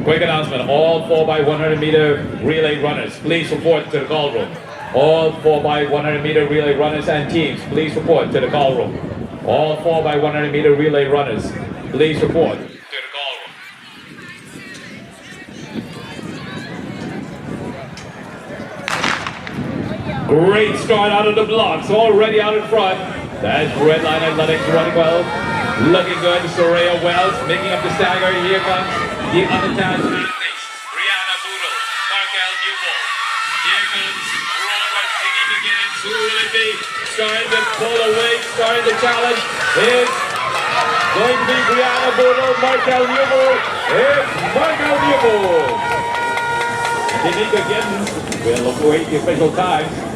Quick announcement, all 4x100-meter relay runners, please report to the call room. All 4x100-meter relay runners and teams, please report to the call room. All 4x100-meter relay runners, please report to the call room. Great start out of the blocks, already out in front. That's Redline Athletics running well. Looking good, Soraya Wells making up the stagger. Here comes the unattached athletes. Brianna Boodle, Markel Newbold. Here comes Robert Higgins again. Who will it be? Starting to pull away, starting the challenge. It's going to be Brianna Boodle, Markel Newbold. It's Markel Newbold. Danica Gibbons will await the official times.